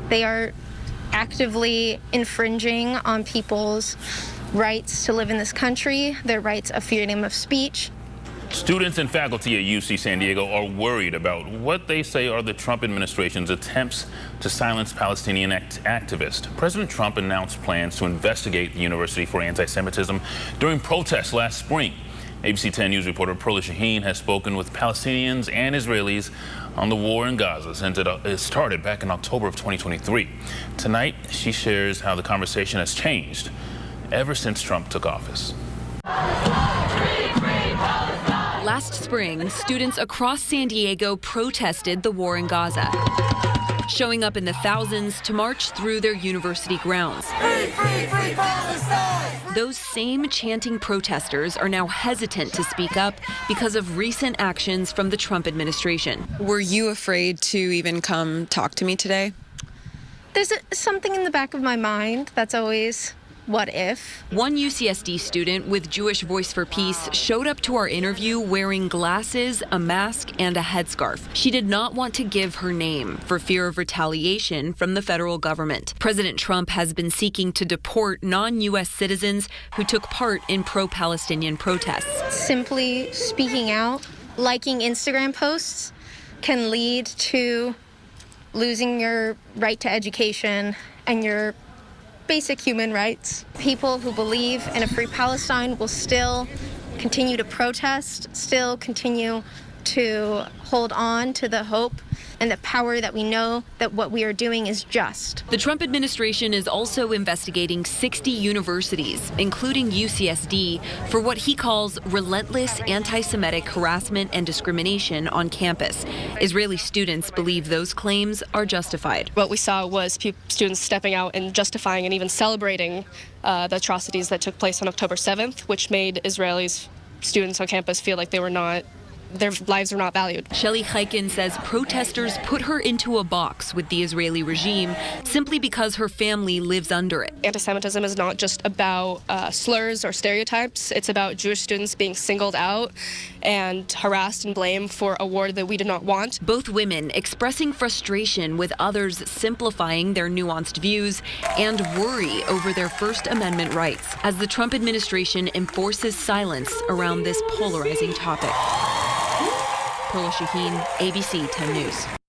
They are actively infringing on people's rights to live in this country, their rights of freedom of speech. Students and faculty at UC San Diego are worried about what they say are the Trump administration's attempts to silence Palestinian activists. President Trump announced plans to investigate the university for anti-Semitism during protests last spring. ABC 10 News reporter Perla Shaheen has spoken with Palestinians and Israelis on the war in Gaza since it started back in October of 2023. Tonight, she shares how the conversation has changed ever since Trump took office. Last spring, students across San Diego protested the war in Gaza, showing up in the thousands to march through their university grounds. Free, free, free Palestine! Those same chanting protesters are now hesitant to speak up because of recent actions from the Trump administration. Were you afraid to even come talk to me today? There's something in the back of my mind that's always, what if? One UCSD student with Jewish Voice for Peace showed up to our interview wearing glasses, a mask, and a headscarf. She did not want to give her name for fear of retaliation from the federal government. President Trump has been seeking to deport non-U.S. citizens who took part in pro-Palestinian protests. Simply speaking out, liking Instagram posts can lead to losing your right to education and your basic human rights. People who believe in a free Palestine will still continue to protest, still continue to hold on to the hope and the power that we know that what we are doing is just. The Trump administration is also investigating 60 universities, including UCSD, for what he calls relentless anti-Semitic harassment and discrimination on campus. Israeli students believe those claims are justified. What we saw was students stepping out and justifying and even celebrating the atrocities that took place on October 7th, which made Israelis students on campus feel like their lives are not valued. Shelly Chaikin says protesters put her into a box with the Israeli regime simply because her family lives under it. Anti-Semitism is not just about slurs or stereotypes. It's about Jewish students being singled out and harassed and blamed for a war that we did not want. Both women expressing frustration with others simplifying their nuanced views and worry over their First Amendment rights as the Trump administration enforces silence around this polarizing topic. Perla Shaheen, ABC 10 News.